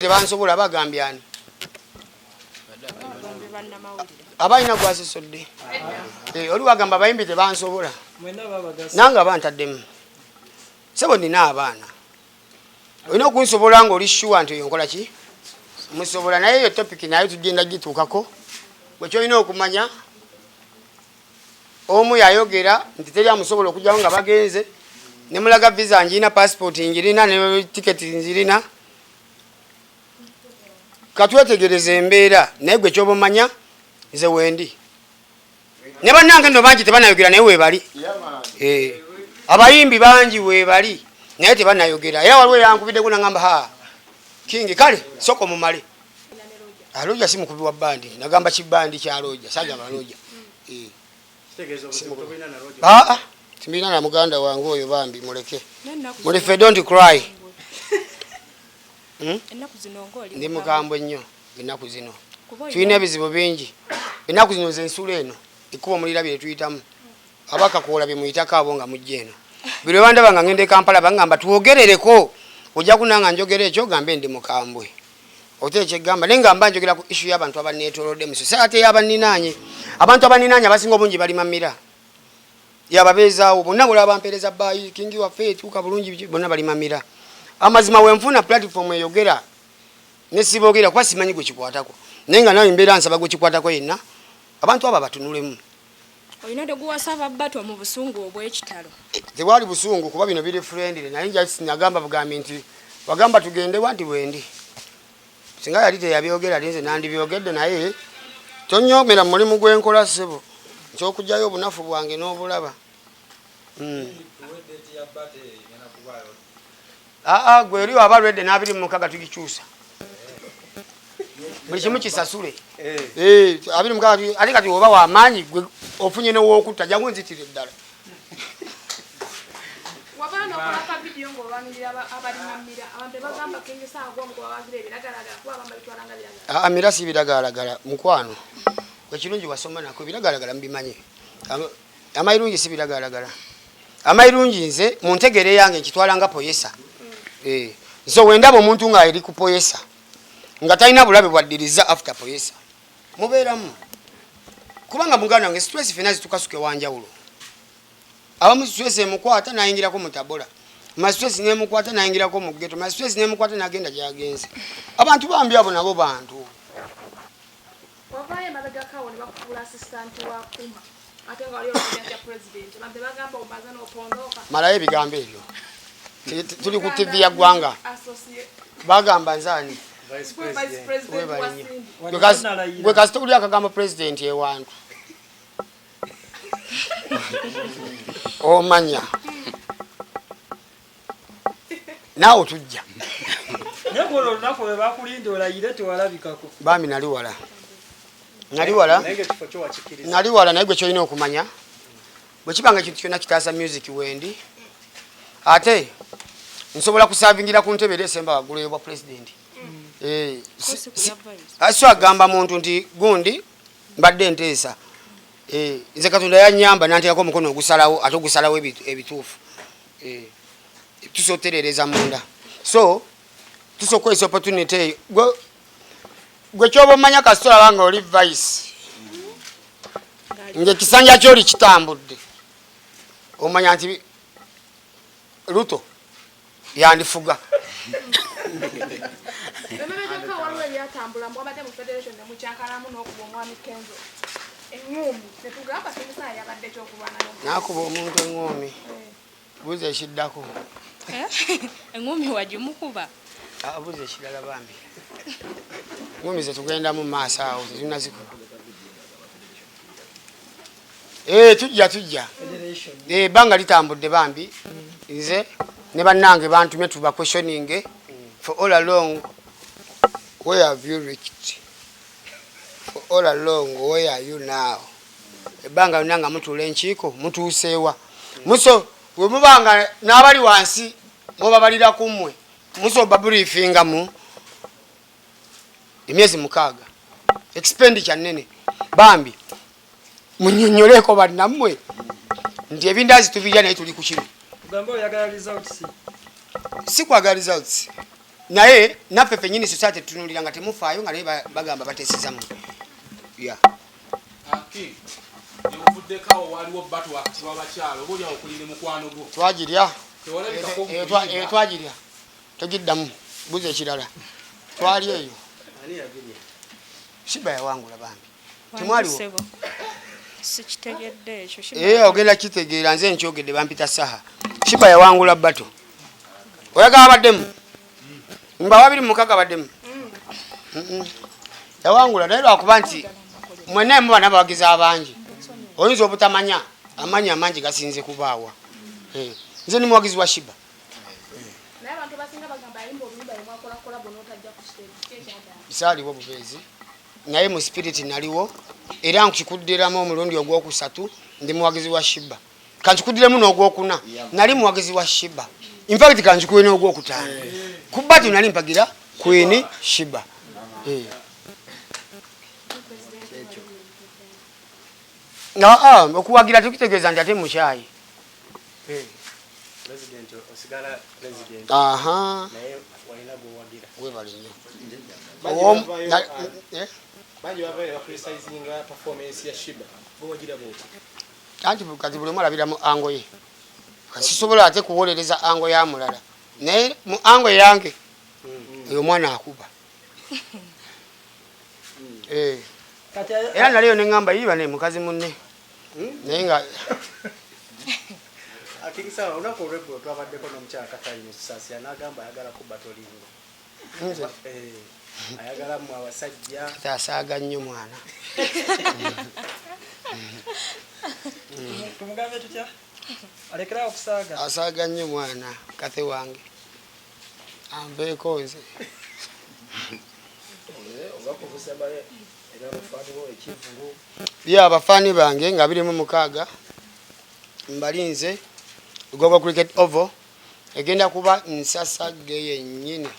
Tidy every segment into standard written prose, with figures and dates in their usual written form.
tebansobola bagambyani abalina gwasesodde oli wagamba abayimbi tebansobola nange abantaddemu sebo nina abaana olina okunsobola nga oli shuwa nti oyo nkola ki musobola naye eyo topiki naye tugenda gituukako bwekyolina okumanya omu yayogera nti teri amusobola okujjawo nga bagenze nemulaga visa njirina passport njirina ne tiketi nzirina katwetegereza embeera naye gwe kyoba omanya nze wendi ne bannange nno bangi tebanayogera naye weebali abayimbi bangi weebali naye tebanayogera era waliwo yankubiddeko nagamba ha kingi kale soko mumale aloja si mukubi wa bandi nagamba kibandi kya aloja sagamba aloja timbina na muganda wangu oyo bambi muleke mulife don't cry ndi mugambwe nnyo ennaku zino tulina ebizibu bingi ennaku zino nze ensula eno ekuba mulira bye tuyitamu abakakoola bye muyitako abo nga mujja eno biro bandaba nga ngende Kampala bangamba twogerereko ojja kunanga njogera ekyo gambe ndi mukambwe otekyegamba naye ngamba njogera ku issue y'abantu abaneetoolodde mu society y'abaninaanye abantu abaninaanye abasinga obungi bali mamira yababeezaawo bonna bwe bampeereza baayi kingi waffe etuuka bulungi bonna bali mamira amazima wenfuna platform eyogera ne siboogera kuba simanyi gwe kikwatako naye nga nawe mbeera nsaba gwe kikwatako yenna abantu abo batunulemu olina teguwasaba batwa mu busungu obw'ekitalo tewali busungu kuba bino biri friendly naye nagamba bugambi nti wagamba tugende wanti bwendi singa yali teyabyogera linze nandibyogedde naye tonyomera mu mulimu gwenkola ssebo ekyokugjayo obunafu bwange n'obulaba gwe oli waba lwedde n'abiri mu mukaga tugikyusa buli kimu kisasule abiri mu mukaga ate kati oba wamaanyi gwe ofunye n'owokutta jangu nzitire ddala mira si biragalagala mukwano ekirungi wasoma nako biragalagala mbimanyi amairungi si biragalagala amairungi nze muntegere yange nkitwalanga poyesa nso wendaba omuntu nga eri kupoyesa nga talina bulabe bwaddiriza after poyesa mubeeramu kubanga muganda wange stress fena zitukasuke wanjawulo abamu stress emukwata nayingirako mutabola stress nemukwata nayingirako mu ghetto stress nemukwata nagenda gyagenze abantu bambi abo nabo bantu wavaye mabega kawo ne bakufula assistant wa kuma ate nga wali olugenda president bambe bagamba obaza n'opondoka malayo ebigambo ebyo tuli ku TV ya ggwanga bagamba nzani vice president gwe kasi tuli akagambo president ewantu omanya nawe tujja nebolo lunaku bwe bakulinda olayire tewalabikako bami nali wala naye gwe kyolina okumanya bwe kibanga ekintu kyonna kitaasa music wendi ate nsobola kusavingira ku ntebe esemba waggulu eyobwa president so agamba muntu nti gundi mbadde nteesa nze Katonda yanyamba nanteekako omukono ogusalawo ate ogusalawo ebituufu tusoterereza munda so tusokozesa opportunity gwe kyoba omanya kasita olaba nga oli vice ngaekisanja kyoli kitambudde omanya nti Ruto yandifuga nakuba omuntu eŋŋoomi buuza ekiddako eŋŋoomi wagimukuba buuza ekirala bambi eŋŋoomi ze tugenda mu maaso awo tetulina zikuba tujja ebbanga litambudde bambi nze ne bannange bantumye tuba questioning for all along where have you reached for all along where are you now ebbanga lyonna nga mutuula enkiiko mutuuseewa muso bwe mubanga n'abali wansi mubabalira ku mmwe musoba briefingamu emyezi 6 expenditure nene bambi munyonyoleko bannammwe nti ebindazi tubirya naye tuli ku kino ugamba oyagala results si kwagala results naye naffe fenyini society tunulira nga temufaayo nga naye bagamba batesizamu ya aki yemuvuddeko waliwo batu wakati w'abakyalo oba olyawo okulira mukwano gwo twagirya twagirya togiddamu buza ekirala twali eyo Shiba yawangula bambi temwaliwo sikitegedde ekyo ogenda kitegeera nze nkyogedde bampita Saha Shiba yawangula bato oyaga abaddemu mba 2 baddemu yawangula naye lwakuba nti mwenna muba n'abawagizi abangi oyinza obutamanya amanyi amangi gasinze kubaawa nze ni muwagizi wa Shiba saaliwo bubeezi naye mu spirit naliwo era nkikuddiramu omulundi ogwokusatu ndi muwagizi wa Shiba kankikuddiremu n'ogwokuna nali muwagizi wa Shiba in fact kankikuwe n'ogwokutaano kuba ti nali mpagira Queen Shiba okuwagira tukitegeeza nti ate mukyayi webale nnyo anti kati buli omu alabiramu ango ye sisobola ate kuwolereza ango ya mulala naye mu ango yange oyo omwana akuba era naliyo neŋŋamba yiba ne mukazi munne naye nga akikisa olunaku olweggulo twabaddeko n'omukyala Katali Musasya n'agamba ayagala kubba tolingo ayagalamu abasajja asaaga nnyo mwana tumugambe tutya alekera okusaaga asaaga nnyo mwana kate wange anveeko nze abafaani bange nga 26 mbalinze Lugogo Cricket Oval egenda kuba Nsasagge yennyini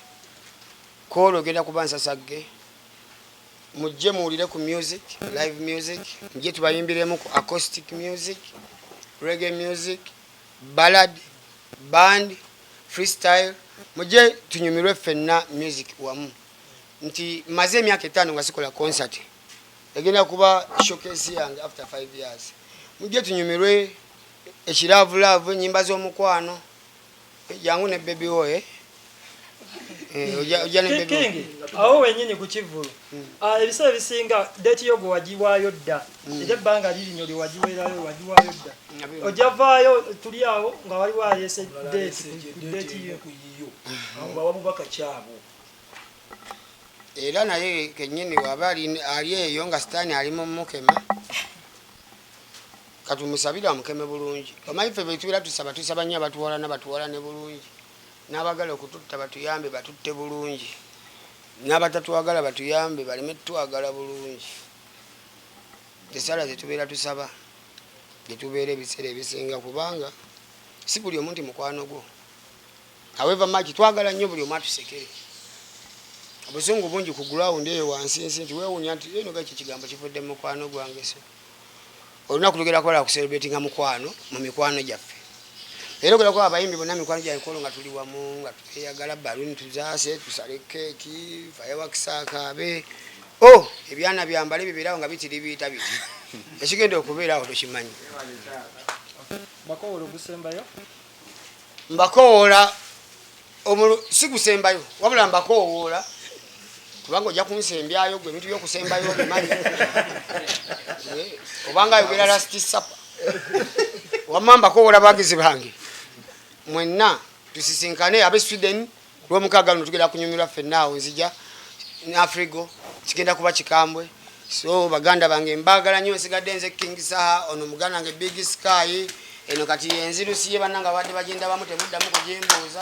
koolo egenda kuba Nsasagge mujje muwulire ku music live music mujje tubayimbiremu ku acoustic music reggae music ballad band freestyle mujje tunyumirwe ffenna music wamu nti maze emyaka 5 nga sikola concert egenda kuba showcase yange after 5 years mujje tunyumirwe ekiraavulaavu ennyimba z'omukwano jangu ne baby woye ojja ne baby awo wenyini ku Kivulu ebiseera ebisinga deeti yo gwe wagiwaayo dda era ebbanga lirinyo lye wagiweerayo wagiwaayo dda ojavaayo tuli awo nga waliwo aleese deeti yo wabubaka kyabo era naye kennyini waba ali eyo nga sitaani ali mu mukema katumusabira mukeme bulungi omanyi ffe betubeera tusaba nnyo abatuwala ne bulungi n'abagala okututta batuyambe batutte bulungi n'abatatuwagala batuyambe baleme tutwagala bulungi esala zetubeera tusaba getubeera ebiseera ebisinga kubanga si buli omu nti mukwano gwo aweeva maki twagala nnyo buli omu atusekere obusungu bungi ku ground eyo wansinsi nti weewuunya nti eno gaki kigambo kivudde mu mukwano gwange so olunaku tugenda kukola kucelebratinga mukwano mu mikwano gyaffe era ogenda kuba abayimbi bonna mikwano gyaffe kolo nga tuli wamu nga tweyagala baluni tuzaase tusale keeki fireworks akaabe ebyana byambale bibeerawo nga bitiri biyita biti ekigenda okubeerawo tokimanyi bakowoola ogusembayo mbakowoola si gusembayo wabula mbakowoola kubanga ojja kunsembyayo gwe ebintu by'okusembayo bimanyi obanga ayogera last supper wamamba kowoola bagizi bange mwenna tusisinkane abe Sweden lw'omukaaga luno tugenda kunyumirwa ffennaawo nzija Afrigo kigenda kuba kikambwe so baganda bange mbagala nnyo nsigadde nze King Saha ono muganda wange Big Sky eno kati enzirusi ye bannanga badde bagenda bamu temuddamu kujimbuuza